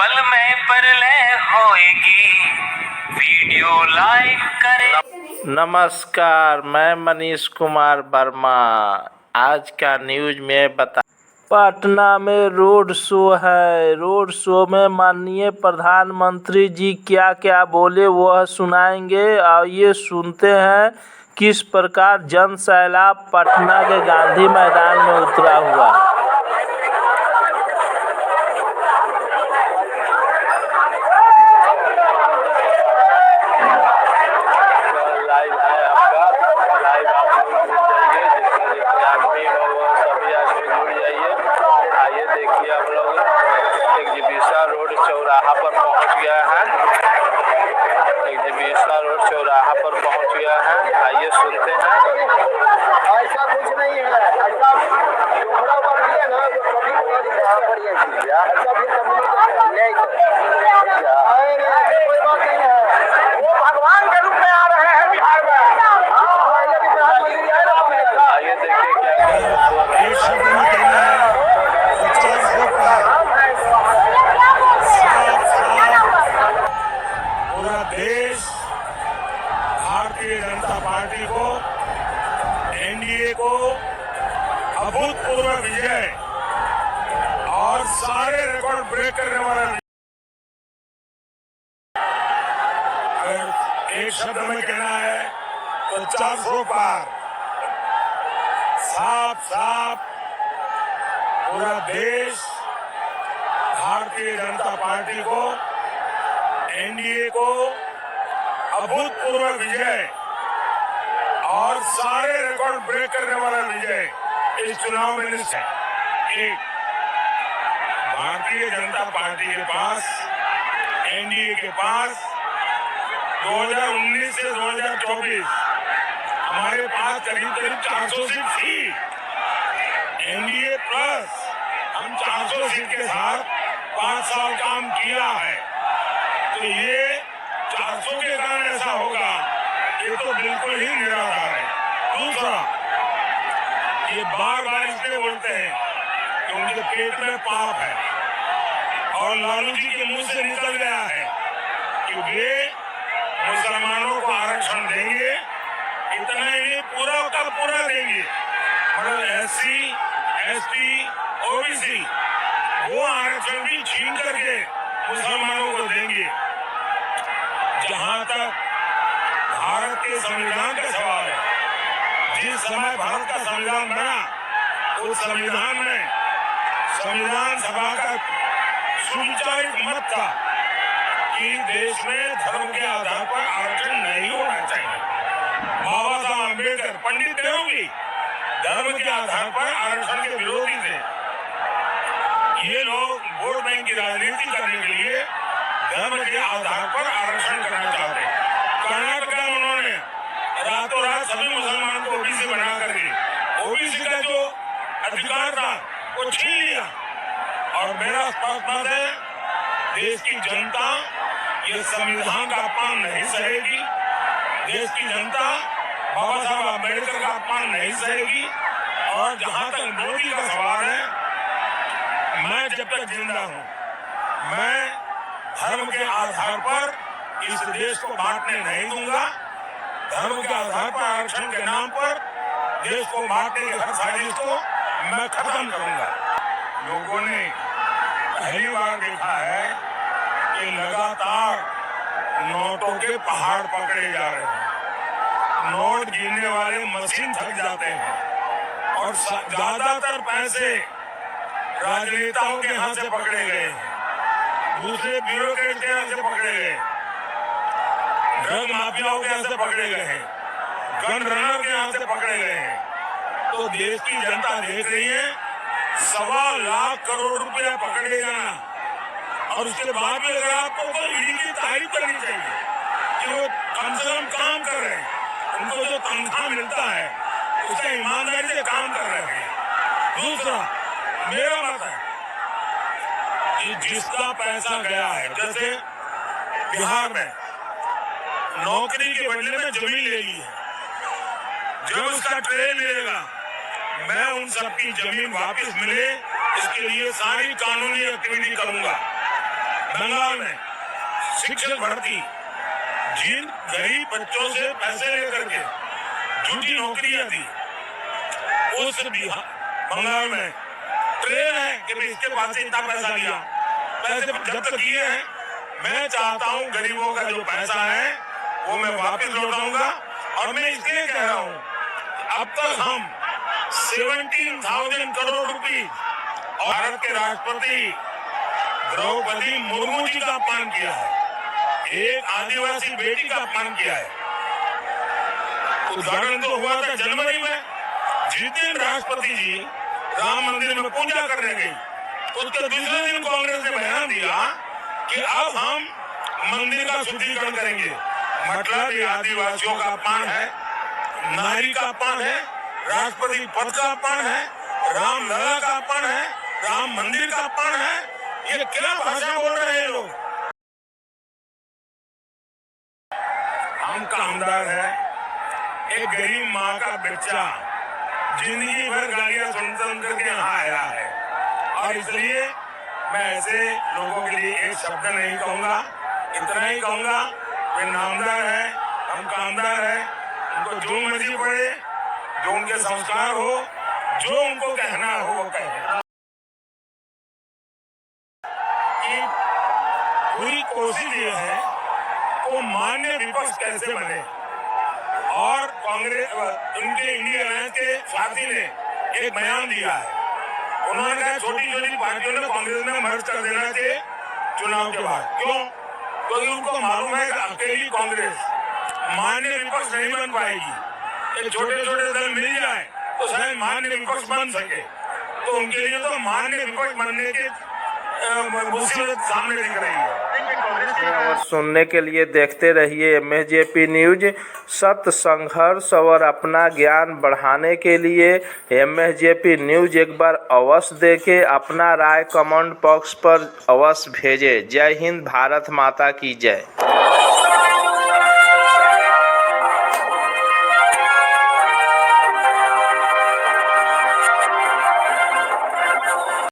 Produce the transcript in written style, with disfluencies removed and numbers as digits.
पल में परलय होएगी, वीडियो लाइक करें। नमस्कार, मैं मनीष कुमार वर्मा। आज का न्यूज में पटना में रोड शो है। रोड शो में माननीय प्रधानमंत्री जी क्या क्या बोले वह सुनाएंगे। आइए सुनते हैं किस प्रकार जन सैलाब पटना के गांधी मैदान में उतरा हुआ। रोड चौराहा पर पहुंच गया है। एग्जीबिशन रोड चौराहा पर पहुंच गया है। आइए सुनते हैं। ऐसा कुछ नहीं है, ऐसा डोमरा पर भी है ना, जो कभी ऐसा भी कभी नहीं कोई बात नहीं है। वो भगवान के रूप में आ रहे हैं बिहार में। आइए देखिए क्या पूरा देश भारतीय जनता पार्टी को, एनडीए को अभूतपूर्व विजय और सारे रिकॉर्ड ब्रेक करने वाला, अगर एक शब्द में कहना है तो 400 पार। साफ साफ पूरा देश भारतीय जनता पार्टी को, एनडीए को अभूतपूर्व विजय और सारे रिकॉर्ड ब्रेक करने वाला विजय इस चुनाव में निश्चित है। एक, भारतीय जनता पार्टी के पास, एनडीए के पास 2019 से 2024 हमारे पास करीब 400 सीट थी। एनडीए प्लस हम 400 सीट के साथ 5 साल काम किया है। तो ये 400 के कारण ऐसा होगा, ये तो बिल्कुल ही निराधार है। दूसरा, ये बार बार इसलिए बोलते हैं कि उनके पेट में पाप है और लालू जी के मुंह से निकल गया है कि वे मुसलमानों को आरक्षण देंगे। इतना ही नहीं, पूरा का पूरा देंगे। मतलब एससी, एसटी, ओबीसी वो आरक्षण भी छीन करके मुसलमानों को देंगे। जहां तक भारत के संविधान का सवाल है, जिस समय भारत का संविधान बना उस संविधान में संविधान सभा का सुविचारित मत था कि देश में धर्म के आधार पर आरक्षण नहीं होना चाहिए। बाबा साहब अम्बेडकर, पंडित नेहरू भी धर्म के आधार पर आरक्षण के विरोधी थे। ये लोग वोट बैंक की राजनीति करने के लिए धर्म के आधार पर आरक्षण करना चाहते हैं। कर्नाटक में उन्होंने रातों रात सभी मुसलमान को ओबीसी बना करके ओबीसी का जो अधिकार था वो छीन लिया। और मेरा स्पष्ट मत है, देश की जनता ये संविधान का अपमान नहीं सहेगी। देश की जनता बाबा साहब अम्बेडकर का अपमान नहीं सहेगी। और जहां तक मोदी का सवाल है, मैं जब तक जिंदा हूं, मैं धर्म के आधार पर इस देश को बांटने नहीं दूंगा। धर्म के आधार पर आरक्षण के नाम पर देश को बांटने की हर साजिश को मैं खत्म करूंगा। लोगों ने पहली बार देखा है कि लगातार नोटों के पहाड़ पकड़े जा रहे हैं। नोट गिनने वाले मशीन थक जाते हैं और ज्यादातर पैसे राजनेताओं के हाथ से पकड़े गए हैं, दूसरे ब्यूरोक्रेट के हाथ से पकड़े गए, ड्रग माफियाओं के हाथ से पकड़े गए हैं, गन रनर के हाथ से पकड़े गए हैं। तो देश की जनता देख रही है, 1.25 लाख करोड़ रुपया पकड़े जाना, और उसके बाद भी अगर आपको तो ईडी की तारीफ करनी चाहिए कि वो कम से कम काम कर रहे हैं। उनको जो तनख्वाह मिलता है उसका ईमानदारी से काम कर रहे हैं। दूसरा, मेरा मत है कि जिसका पैसा गया है, जैसे बिहार में नौकरी के बदले में जमीन ले ली है, जब उसका ट्रेन मिलेगा मैं उन सबकी जमीन वापस मिले इसके लिए सारी कानूनी एक्टिविटी करूंगा। बंगाल में शिक्षक भर्ती, जिन गरीब बच्चों से पैसे लेकर के झूठी नौकरियां दी, उस बंगाल में ट्रेन है कि इसके पास से इतना पैसा लिया, पैसे जब्त किए हैं। मैं चाहता हूं गरीबों का जो पैसा है वो मैं वापस लौटाऊंगा। और मैं इसलिए कह रहा हूं, अब तक हम 17,000 करोड़ रुपए भारत के राष्ट्रपति द्रौपदी मुर्मू जी का अपमान किया है, एक आदिवासी बेटी का अपमान किया है। उद्घाटन तो हुआ था जनवरी में, जिस दिन राष्ट्रपति जी राम मंदिर में पूजा करने गई, उसके दूसरे दिन कांग्रेस ने बयान दिया कि अब हम मंदिर का शुद्धिकरण करेंगे। मतलब ये आदिवासियों का अपमान है, नारी का अपमान है, राष्ट्रपति पद का अपमान है, रामलला का अपमान है, राम मंदिर का अपमान है। ये क्या भाषा बोल रहे हैं लोग? हम कामदार हैं, एक गरीब माँ का बच्चा जिंदगी भर गालियां सुन करके यहाँ आया है, और इसलिए मैं ऐसे लोगों के लिए एक शब्द नहीं कहूँगा, इतना ही कहूँगा वे नामदार है, हम कामदार हैं, उनको जो मर्जी पड़े, जो उनके संस्कार हो, जो उनको कहना हो वो कहे। कि पूरी कोशिश ये है वो मान्य विपक्ष कैसे बने, और कांग्रेस इनके इंडिया अलायंस के साथी ने एक बयान दिया है। उन्होंने कहा छोटी छोटी पार्टियों ने कांग्रेस में मर्ज कर देना चाहिए चुनाव के बाद। क्यों? क्योंकि उनको मालूम है कि अकेली कांग्रेस मान्य विपक्ष नहीं बन पाएगी। एक छोटे छोटे दल मिल जाए तो शायद मान्य विपक्ष बन सके, तो उनके लिए तो मान्य विपक्ष बनने के मुसीबत सामने दिख रही है। और सुनने के लिए देखते रहिए MSJP न्यूज। सत्य, संघर्ष और अपना ज्ञान बढ़ाने के लिए MSJP न्यूज एक बार अवश्य देखें, अपना राय कमेंट बॉक्स पर अवश्य भेजें। जय हिंद, भारत माता की जय।